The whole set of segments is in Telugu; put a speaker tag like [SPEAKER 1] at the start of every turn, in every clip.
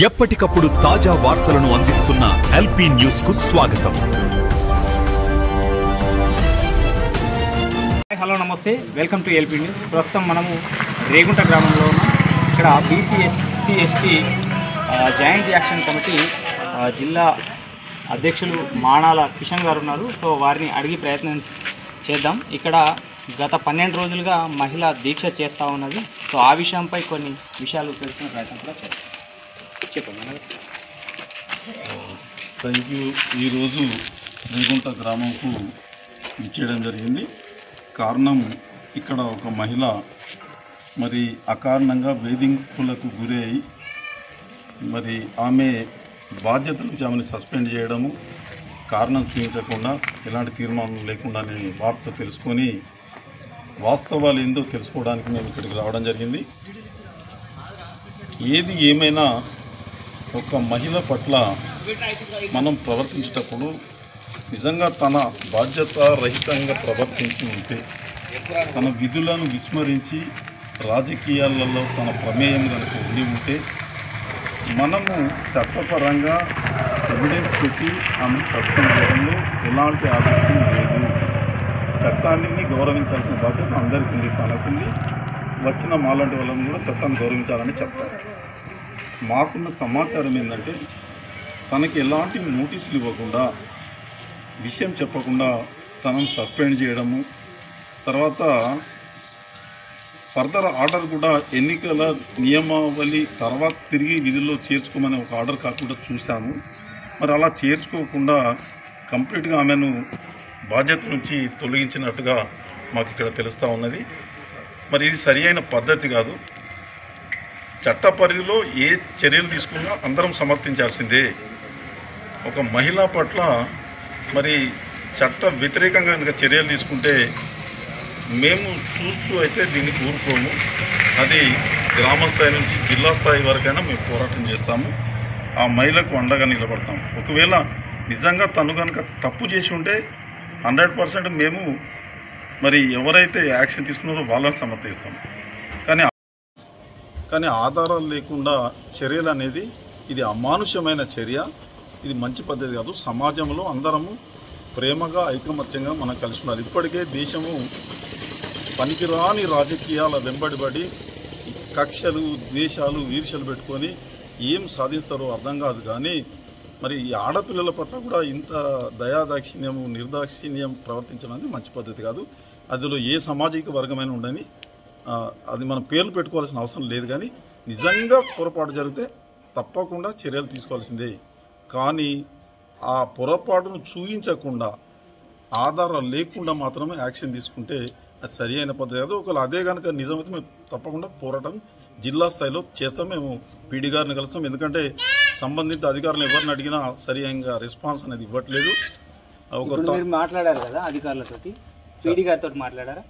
[SPEAKER 1] ఎప్పటికప్పుడు తాజా వార్తలను అందిస్తున్న ఎల్పీ న్యూస్ కు స్వాగతం.
[SPEAKER 2] హలో నమస్తే, వెల్కమ్ టు ఎల్పీ న్యూస్. ప్రస్తుతం మనము రేగుంట గ్రామంలో ఉన్నాం. ఇక్కడ బీసీ/ఎస్టీ జాయింట్ యాక్షన్ కమిటీ జిల్లా అధ్యక్షులు మాణాల కిషన్ గారు ఉన్నారు. సో వారిని అడిగి ప్రయత్నం చేద్దాం. ఇక్కడ గత 12 రోజులుగా మహిళ దీక్ష చేస్తూ ఉన్నది. సో ఆ విషయంపై కొన్ని విషయాలు తెలుసుకునే ప్రయత్నం కూడా చేద్దాం. చెప్పండి.
[SPEAKER 3] Thank you. ఈరోజు రేగుంట గ్రామంకు ఇచ్చేయడం జరిగింది. కారణం, ఇక్కడ ఒక మహిళ మరి అకారణంగా వేధింపులకు గురి అయి మరి ఆమె బాధ్యత నుంచి ఆమెను సస్పెండ్ చేయడము, కారణం చూపించకుండా ఎలాంటి తీర్మానం లేకుండా వార్త తెలుసుకొని వాస్తవాలు ఏందో తెలుసుకోవడానికి మేము ఇక్కడికి రావడం జరిగింది. ఏది ఏమైనా ఒక మహిళ పట్ల మనం ప్రవర్తించేటప్పుడు నిజంగా తన బాధ్యత రహితంగా ప్రవర్తించి ఉంటే, తన విధులను విస్మరించి రాజకీయాలలో తన ప్రమేయం కనుక ఉండి ఉంటే మనము చట్టపరంగా ఎవిడెన్స్ పెట్టి ఆమె సస్పెండ్ చేయడంలో ఎలాంటి ఆలోచన లేదు. చట్టాన్ని గౌరవించాల్సిన బాధ్యత అందరికీ ఉంది. తనకుంది, వచ్చిన మాలాంటి వాళ్ళని కూడా చట్టాన్ని గౌరవించాలని చెప్తారు. మాకున్న సమాచారం ఏంటంటే, తనకి ఎలాంటి నోటీసులు ఇవ్వకుండా, విషయం చెప్పకుండా తనను సస్పెండ్ చేయడము, తర్వాత ఫర్దర్ ఆర్డర్ కూడా ఎన్నికల నియమావళి తర్వాత తిరిగి విధుల్లో చేర్చుకోమని ఒక ఆర్డర్ కాకుండా చూశాము. మరి అలా చేర్చుకోకుండా కంప్లీట్గా ఆమెను బాధ్యత నుంచి తొలగించినట్టుగా మాకు ఇక్కడ తెలుస్తూ ఉన్నది. మరి ఇది సరి అయిన పద్ధతి కాదు. చట్ట పరిధిలో ఏ చర్యలు తీసుకున్నా అందరం సమర్థించాల్సిందే. ఒక మహిళ పట్ల మరి చట్ట వ్యతిరేకంగా కనుక చర్యలు తీసుకుంటే మేము చూస్తూ అయితే దీన్ని కోరుకోము. అది గ్రామ స్థాయి నుంచి జిల్లా స్థాయి వరకైనా మేము పోరాటం చేస్తాము. ఆ మహిళకు అండగా నిలబడతాము. ఒకవేళ నిజంగా తను కనుక తప్పు చేసి ఉంటే 100% మేము మరి ఎవరైతే యాక్షన్ తీసుకున్నారో వాళ్ళని సమర్థిస్తాము. కానీ ఆధారాలు లేకుండా చర్యలు అనేది ఇది అమానుష్యమైన చర్య. ఇది మంచి పద్ధతి కాదు. సమాజంలో అందరము ప్రేమగా ఐకమత్యంగా మనం కలిసి ఉండాలి. ఇప్పటికే దేశము పనికిరాని రాజకీయాల వెంబడిబడి కక్షలు, ద్వేషాలు, ఈర్ష్యలు పెట్టుకొని ఏం సాధిస్తారో అర్థం కాదు. కానీ మరి ఈ ఆడపిల్లల పట్ల కూడా ఇంత దయాదాక్షిణ్యము, నిర్దాక్షిణ్యం ప్రవర్తించడం మంచి పద్ధతి కాదు. అందులో ఏ సామాజిక వర్గమైన ఉండని అది మనం పేర్లు పెట్టుకోవాల్సిన అవసరం లేదు. కానీ నిజంగా పొరపాటు జరిగితే తప్పకుండా చర్యలు తీసుకోవాల్సిందే. కానీ ఆ పొరపాటును చూపించకుండా, ఆధారాలు లేకుండా మాత్రమే యాక్షన్ తీసుకుంటే అది సరి అయిన పద్ధతి కాదు. ఒకవేళ అదే కనుక నిజమైతే మేము తప్పకుండా పోరాటం జిల్లా స్థాయిలో చేస్తాం. మేము పీడీ గారిని కలుస్తాం. ఎందుకంటే సంబంధిత అధికారులు ఎవరిని అడిగినా సరి అయిన రెస్పాన్స్ అనేది ఇవ్వట్లేదు.
[SPEAKER 2] మీరు మాట్లాడారు కదా అధికారులతోటి, పీడీ గారితో మాట్లాడారా?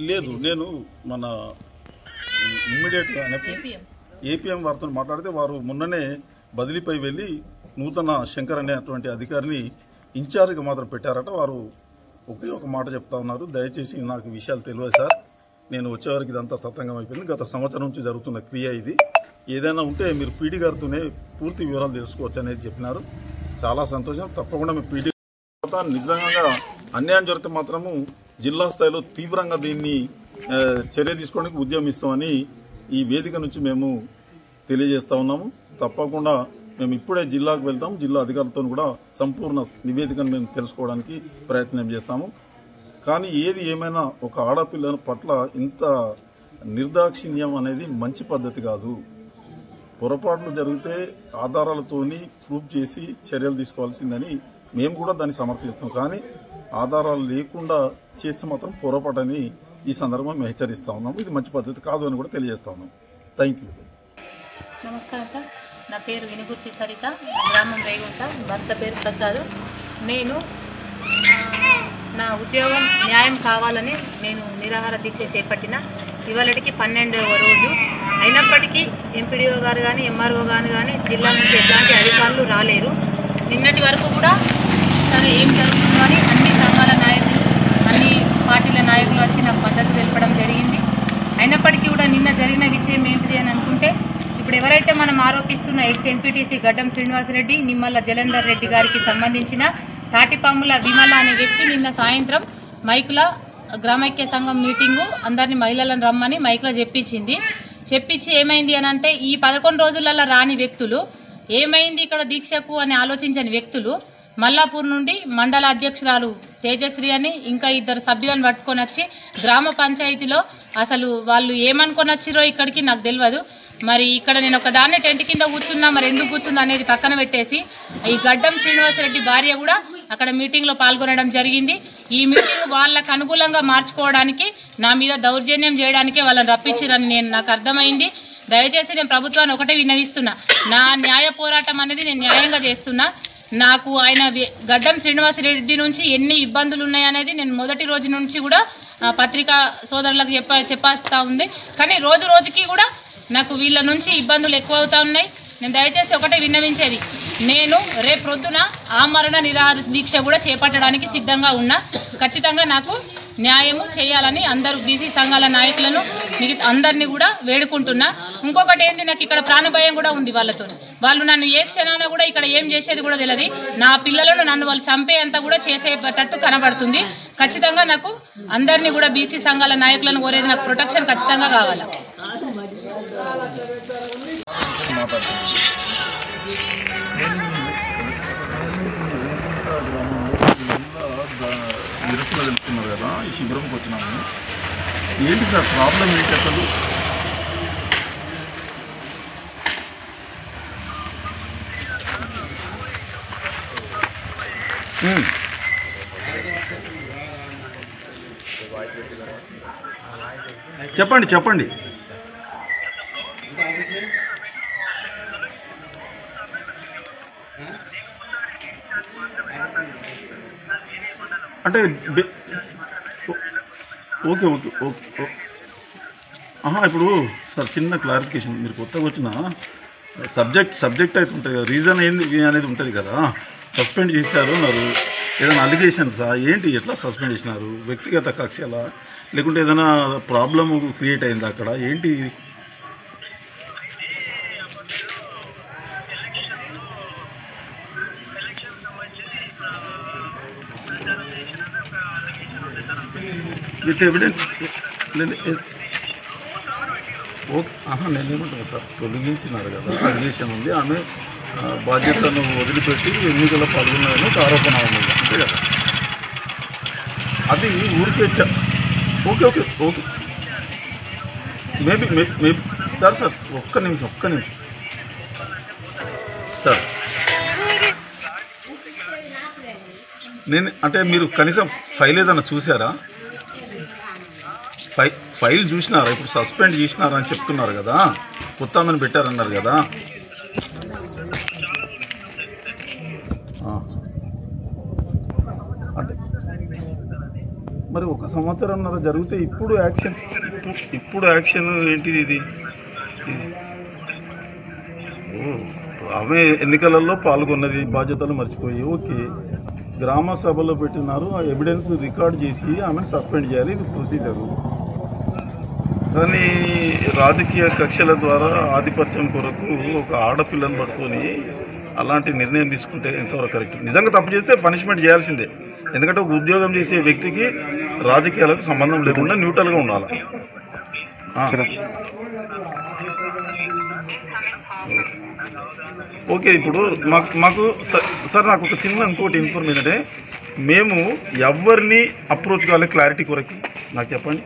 [SPEAKER 3] లేదు, నేను మన ఇమ్మీడియట్గా ఏపీఎం వారితో మాట్లాడితే వారు మొన్ననే బదిలీపై వెళ్ళి నూతన శంకర్ అనేటువంటి అధికారిని ఇన్ఛార్జ్గా మాత్రం పెట్టారట. వారు ఒకే ఒక మాట చెప్తా ఉన్నారు, దయచేసి నాకు విషయాలు తెలియదు సార్, నేను వచ్చేవారికి ఇదంతా తతంగం అయిపోయింది, గత సంవత్సరం నుంచి జరుగుతున్న క్రియ ఇది, ఏదైనా ఉంటే మీరు పీడీ గారితోనే పూర్తి వివరాలు తెలుసుకోవచ్చు అనేది చెప్పినారు. చాలా సంతోషం. తప్పకుండా మేము పీడీ నిజంగా అన్యాయం జరిగితే మాత్రము జిల్లా స్థాయిలో తీవ్రంగా దీన్ని చర్య తీసుకోవడానికి ఉద్యమిస్తామని ఈ వేదిక నుంచి మేము తెలియజేస్తా ఉన్నాము. తప్పకుండా మేము ఇప్పుడే జిల్లాకు వెళ్తాం. జిల్లా అధికారులతో కూడా సంపూర్ణ నివేదికను మేము తెలుసుకోవడానికి ప్రయత్నం చేస్తాము. కానీ ఏది ఏమైనా ఒక ఆడపిల్ల పట్ల ఇంత నిర్దాక్షిణ్యం అనేది మంచి పద్ధతి కాదు. పొరపాట్లు జరిగితే ఆధారాలతోని ప్రూఫ్ చేసి చర్యలు తీసుకోవాల్సిందని మేము కూడా దాన్ని సమర్థిస్తాం. కానీ ఆధారాలు లేకుండా చేస్తే మాత్రం పొరపాటని ఈ సందర్భంగా మేము హెచ్చరిస్తా ఉన్నాము. ఇది మంచి పద్ధతి కాదు అని కూడా తెలియజేస్తా ఉన్నాం. Thank you.
[SPEAKER 4] నమస్కారం సార్, నా పేరు వినుగుర్తి సరిత, గ్రామం రేగుంట, భర్త పేరు ప్రసాద్. నేను నా ఉద్యోగం న్యాయం కావాలని నేను నిరాహార దీక్ష చేపట్టిన ఇవాళకి 12వ రోజు. అయినప్పటికీ ఎంపీడీఓ గారు కానీ ఎంఆర్ఓ గారు కానీ జిల్లా నుంచి ఎట్లాంటి అధికారులు రాలేరు. నిన్నటి వరకు కూడా సరే ఏం జరుగుతుందో అని అన్ని సంఘాల నాయకులు, అన్ని పార్టీల నాయకులు వచ్చి నాకు మద్దతు తెలపడం జరిగింది. అయినప్పటికీ కూడా నిన్న జరిగిన విషయం ఏంటిది అని అనుకుంటే, ఇప్పుడు ఎవరైతే మనం ఆరోపిస్తున్న ఎక్స్ ఎంపీటీసీ గడ్డం శ్రీనివాసరెడ్డి, నిమ్మల జలంధర్ రెడ్డి గారికి సంబంధించిన తాటిపాముల విమల అనే వ్యక్తి నిన్న సాయంత్రం మైకుల గ్రామైక్య సంఘం మీటింగు అందరినీ మహిళలను రమ్మని మైకులో చెప్పించి ఏమైంది అని అంటే, ఈ 11 రోజులలో రాని వ్యక్తులు ఏమైంది ఇక్కడ దీక్షకు అని ఆలోచించని వ్యక్తులు మల్లాపూర్ నుండి మండల అధ్యక్షురాలు తేజశ్రీ అని ఇంకా 2 సభ్యులను పట్టుకొని వచ్చి గ్రామ పంచాయతీలో అసలు వాళ్ళు ఏమనుకొని వచ్చిరో ఇక్కడికి నాకు తెలియదు. మరి ఇక్కడ నేను ఒకదాన్ని టెంట్ కింద కూర్చున్నా, మరి ఎందుకు కూర్చుందా అనేది పక్కన పెట్టేసి ఈ గడ్డం శ్రీనివాసరెడ్డి భార్య కూడా అక్కడ మీటింగ్లో పాల్గొనడం జరిగింది. ఈ మీటింగ్ వాళ్ళకు అనుకూలంగా మార్చుకోవడానికి, నా మీద దౌర్జన్యం చేయడానికే వాళ్ళని రప్పించారని నాకు అర్థమైంది. దయచేసి నేను ప్రభుత్వాన్ని ఒకటే విన్నవిస్తున్నా, నా న్యాయ పోరాటం అనేది నేను న్యాయంగా చేస్తున్నా. నాకు ఆయన గడ్డం శ్రీనివాసరెడ్డి నుంచి ఎన్ని ఇబ్బందులు ఉన్నాయనేది నేను మొదటి రోజు నుంచి కూడా పత్రికా సోదరులకు చెప్పేస్తూ ఉంది. కానీ రోజు రోజుకి కూడా నాకు వీళ్ళ నుంచి ఇబ్బందులు ఎక్కువ అవుతూ ఉన్నాయి. నేను దయచేసి ఒకటే విన్నవించేది, నేను రేపు ప్రొద్దున ఆమరణ నిరాహార దీక్ష కూడా చేపట్టడానికి సిద్ధంగా ఉన్నా. ఖచ్చితంగా నాకు న్యాయము చేయాలని అందరూ బీసీ సంఘాల నాయకులను మిగతా అందరినీ కూడా వేడుకుంటున్నా. ఇంకొకటి ఏంది, నాకు ఇక్కడ ప్రాణభయం కూడా ఉంది వాళ్ళతో. వాళ్ళు నన్ను ఏ క్షణాన కూడా ఇక్కడ ఏం చేసేది కూడా తెలియదు. నా పిల్లలను నన్ను వాళ్ళు చంపేంత కూడా చేసేటట్టు కనబడుతుంది. ఖచ్చితంగా నాకు అందరినీ కూడా బీసీ సంఘాల నాయకులను కోరేది, నాకు ప్రొటెక్షన్ ఖచ్చితంగా కావాలి.
[SPEAKER 3] నిరసన తెలుపుతున్నారు కదా, ఈ శిబిరంకి వచ్చినాము. ఏంటి సార్ ప్రాబ్లం ఏంటి అసలు? చెప్పండి. అంటే ఓకే. ఇప్పుడు సార్ చిన్న క్లారిఫికేషన్, మీరు కొత్తగా వచ్చిన సబ్జెక్ట్ అయితే ఉంటుంది కదా, రీజన్ ఏంది అనేది ఉంటుంది కదా. సస్పెండ్ చేశారు అన్నారు, ఏదైనా అలిగేషన్సా ఏంటి, ఎట్లా సస్పెండ్ చేసినారు? వ్యక్తిగత కక్షలా లేకుంటే ఏదైనా ప్రాబ్లమ్ క్రియేట్ అయింది అక్కడ ఏంటి? With evidence okay. నేనేమంటున్నా సార్, తొలగించినారు కదా, అలిగేషన్ ఉంది, ఆమె బాధ్యతను వదిలిపెట్టి ఎన్నికల్లో పాల్గొన్నారని ఒక ఆరోపణ ఉంది అంతే కదా. అది ఊరికే ఓకే. మేబీ సార్ ఒక్క నిమిషం సార్. నేను అంటే మీరు కనీసం ఫైల్ ఏదైనా చూసారా? ఫైల్ చూసినారా? ఇప్పుడు సస్పెండ్ చేసినారా అని చెప్తున్నారు కదా, కొత్త ఆమెను పెట్టారన్నారు కదా. అంటే మరి 1 సంవత్సరంన్నర జరిగితే ఇప్పుడు యాక్షన్ ఏంటిది ఇది? ఆమె ఎన్నికలలో పాల్గొన్నది, బాధ్యతలు మర్చిపోయి ఓకే, గ్రామ సభలో పెట్టినారు, ఆ ఎవిడెన్స్ రికార్డ్ చేసి ఆమెను సస్పెండ్ చేయాలి, ఇది ప్రొసీజరు. కానీ రాజకీయ కక్షల ద్వారా ఆధిపత్యం కొరకు ఒక ఆడపిల్లను పట్టుకొని అలాంటి నిర్ణయం తీసుకుంటే ఎంతవరకు కరెక్ట్? నిజంగా తప్పు చేస్తే పనిష్మెంట్ చేయాల్సిందే. ఎందుకంటే ఒక ఉద్యోగం చేసే వ్యక్తికి రాజకీయాలకు సంబంధం లేకుండా న్యూట్రల్గా ఉండాలి. ఓకే. ఇప్పుడు మాకు సార్ నాకు ఒక చిన్న ఇంకోటి ఇన్ఫర్మేషన్ అంటే, మేము ఎవరిని అప్రోచ్ కావాలి క్లారిటీ కొరకు నాకు చెప్పండి.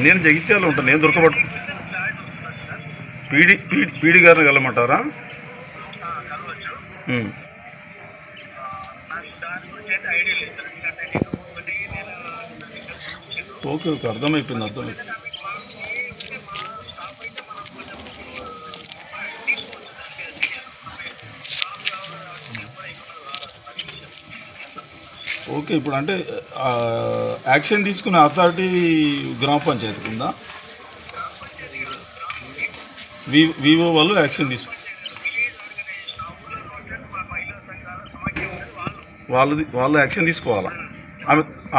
[SPEAKER 3] నేను జగిత్యాలో ఉంటాను, నేను దొరకబట్టు పీడి గారిని కలమంటారా? ఓకే అర్థమైపోయింది. ఓకే. ఇప్పుడు అంటే యాక్షన్ తీసుకునే అథారిటీ గ్రామ పంచాయతీకి ఉందా? వివో వాళ్ళు యాక్షన్ వాళ్ళు యాక్షన్ తీసుకోవాలా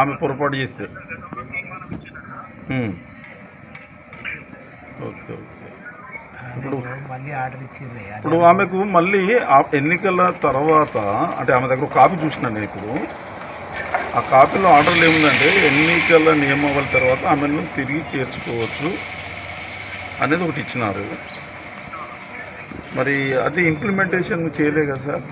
[SPEAKER 3] ఆమె పొరపాటు చేస్తే. Okay okay. ఇప్పుడు ఆమెకు మళ్ళీ ఎన్నికల తర్వాత అంటే ఆమె దగ్గర కాపీ చూసినాను నేను. ఇప్పుడు ఆ కాపీలో ఆర్డర్లు ఏముందంటే ఎన్నికల నియమావళి తర్వాత ఆమెను తిరిగి చేర్చుకోవచ్చు అనేది ఒకటి ఇచ్చినారు. మరి అది ఇంప్లిమెంటేషన్ చేయలే కదా సార్?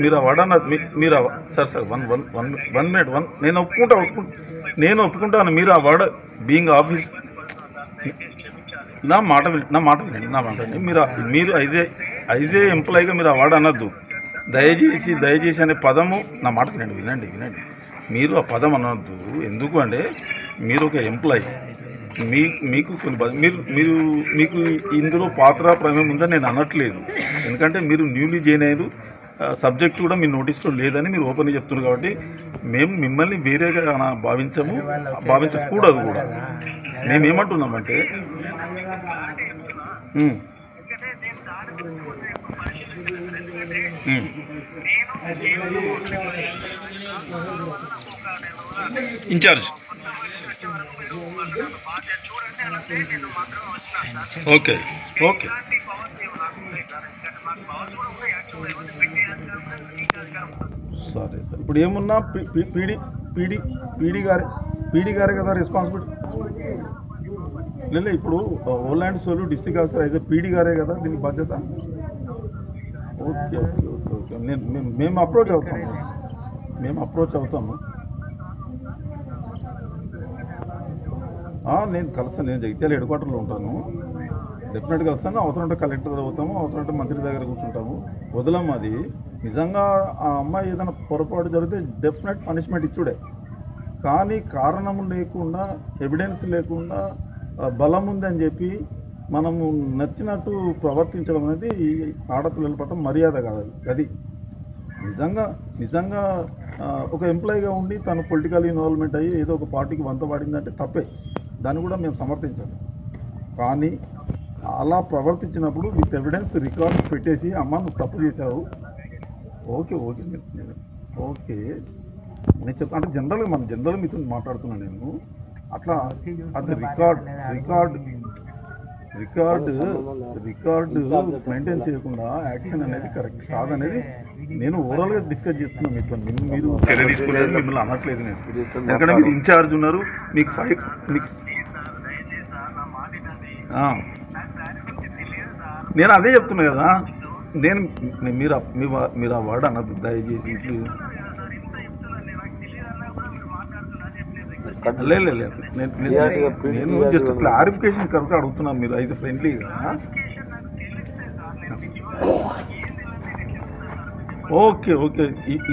[SPEAKER 3] మీరు ఆ వాడన్న మీరు సార్ వన్ మినిట్ నేను ఒప్పుకుంటాను. మీరు ఆ వాడ బీయింగ్ ఆఫీస్ నా మాట వినండి. మీరు ఐజే ఎంప్లాయీగా మీరు ఆ వాడ అనద్దు. దయచేసి అనే పదము నా మాట వినండి. మీరు ఆ పదం అనొద్దు. ఎందుకు అంటే మీరు ఒక ఎంప్లాయీ, మీకు కొన్ని మీకు ఇందులో పాత్ర ప్రమేయం ఉందని నేను అనట్లేదు. ఎందుకంటే మీరు న్యూలీ జాయిన్ అయ్యారు, సబ్జెక్ట్ కూడా మీ నోటీస్లో లేదని మీరు ఓపెన్గా చెప్తున్నారు. కాబట్టి మేము మిమ్మల్ని వేరేగా భావించకూడదు కూడా. మేమేమంటున్నామంటే ఇన్ఛార్జ్ ఓకే సరే సార్. ఇప్పుడు ఏమున్నా పీడీ గారే కదా రెస్పాన్సిబిలిటీ. లేదు ఇప్పుడు whole and sole district officer అయితే పీడీ గారే కదా దీనికి బాధ్యత. ఓకే. మేము అప్రోచ్ అవుతాము. నేను కలుస్తాను. నేను జగిత్యాల హెడ్ క్వార్టర్లో ఉంటాను. డెఫినెట్గా కలుస్తాను. అవసరం ఉంటే కలెక్టర్ దగ్గర అవుతాము, అవసరం ఉంటే మంత్రి దగ్గర కూర్చుంటాము. వదలము. అది నిజంగా ఆ అమ్మాయి ఏదైనా పొరపాటు జరిగితే డెఫినెట్ పనిష్మెంట్ ఇచ్చుడే. కానీ కారణం లేకుండా, ఎవిడెన్స్ లేకుండా బలం ఉందని చెప్పి మనము నచ్చినట్టు ప్రవర్తించడం అనేది ఆడపిల్లల పట్ల మర్యాద కాదు. అది నిజంగా ఒక ఎంప్లాయీగా ఉండి తను పొలిటికల్ ఇన్వాల్వ్మెంట్ అయ్యి ఏదో ఒక పార్టీకి వంత పడిందంటే తప్పే. దాన్ని కూడా మేము సమర్థించాము. కానీ అలా ప్రవర్తించినప్పుడు విత్ ఎవిడెన్స్ రికార్డ్స్ పెట్టేసి అమ్మ నువ్వు తప్పు చేశావు, ఓకే నేను చెప్ప అంటే జనరల్గా మీతో మాట్లాడుతున్నాను నేను. అట్లా అది రికార్డు మెయింటైన్ చేయకుండా యాక్షన్ అనేది కరెక్ట్ కాదనేది నేను ఓవరాల్గా డిస్కస్ చేస్తున్నాను మీతో. మీరు చర్య తీసుకోలేదు, మిమ్మల్ని అనట్లేదు నేను. ఎందుకంటే మీరు ఇన్ఛార్జ్ ఉన్నారు, మీకు నేను అదే చెప్తున్నా కదా. మీరు ఆ వర్డ్ అనద్దు దయచేసి. నేను జస్ట్ క్లారిఫికేషన్ కరెక్ట్గా అడుగుతున్నాను. మీరు అయితే ఫ్రెండ్లీగా ఓకే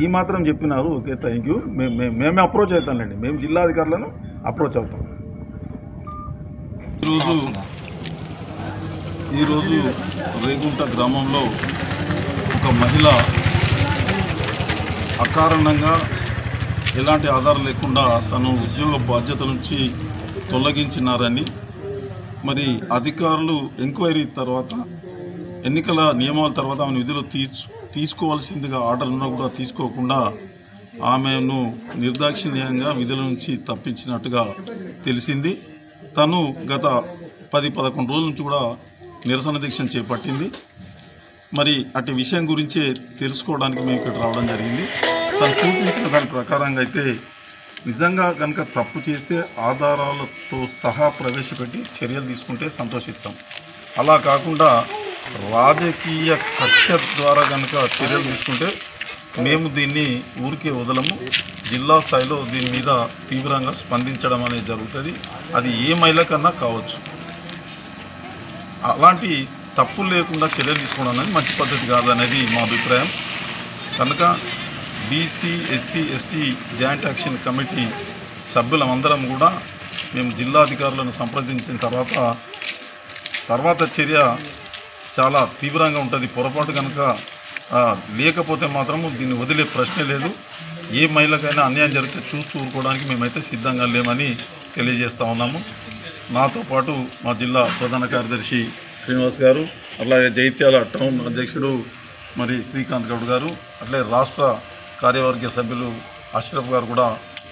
[SPEAKER 3] ఈ మాత్రం చెప్పినారు. Okay, thank you. మేమే అప్రోచ్ అవుతాంలేండి. మేము జిల్లా అధికారులను అప్రోచ్ అవుతాం. ఈరోజు రేగుంట గ్రామంలో ఒక మహిళ అకారణంగా ఎలాంటి ఆధారం లేకుండా తను ఉద్యోగ బాధ్యతల నుంచి తొలగించినారని మరి అధికారులు ఎంక్వైరీ తర్వాత ఎన్నికల నియమాల తర్వాత ఆమెను విధులు తీసుకోవాల్సిందిగా ఆర్డర్ ఉన్నా కూడా తీసుకోకుండా ఆమెను నిర్దాక్షిణ్యంగా విధుల నుంచి తప్పించినట్టుగా తెలిసింది. తను గత 10-11 రోజుల నుంచి కూడా నిరసన దీక్షను చేపట్టింది. మరి అటు విషయం గురించే తెలుసుకోవడానికి మేము ఇక్కడ రావడం జరిగింది. తను చూపించిన దాని ప్రకారంగా అయితే నిజంగా కనుక తప్పు చేస్తే ఆధారాలతో సహా ప్రవేశపెట్టి చర్యలు తీసుకుంటే సంతోషిస్తాం. అలా కాకుండా రాజకీయ కక్ష ద్వారా కనుక చర్యలు తీసుకుంటే మేము దీన్ని ఊరికే వదలము. జిల్లా స్థాయిలో దీని మీద తీవ్రంగా స్పందించడం అనేది జరుగుతుంది. అది ఏ మహిళ కన్నా కావచ్చు. అలాంటి తప్పులు లేకుండా చర్యలు తీసుకోవడం అనేది మంచి పద్ధతి కాదనేది మా అభిప్రాయం. కనుక BC SC ST joint action committee సభ్యులమందరం కూడా మేము జిల్లాధికారులను సంప్రదించిన తర్వాత చర్య చాలా తీవ్రంగా ఉంటుంది. పొరపాటు కనుక లేకపోతే మాత్రము దీన్ని వదిలే ప్రశ్నే లేదు. ఏ మహిళకైనా అన్యాయం జరిగితే చూస్తూ ఊరుకోవడానికి మేమైతే సిద్ధంగా లేమని తెలియజేస్తూ ఉన్నాము. నాతో పాటు మా జిల్లా ప్రధాన కార్యదర్శి శ్రీనివాస్ గారు, అలాగే జైత్యాల టౌన్ అధ్యక్షుడు మరి శ్రీకాంత్ గౌడ్ గారు, అట్లే రాష్ట్ర కార్యవర్గ సభ్యులు అష్రఫ్ గారు కూడా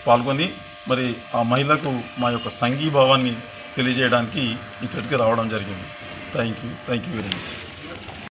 [SPEAKER 3] పాల్గొని మరి ఆ మహిళకు మా యొక్క సంఘీభావాన్ని తెలియజేయడానికి ఇక్కడికి రావడం జరిగింది. Thank you very much.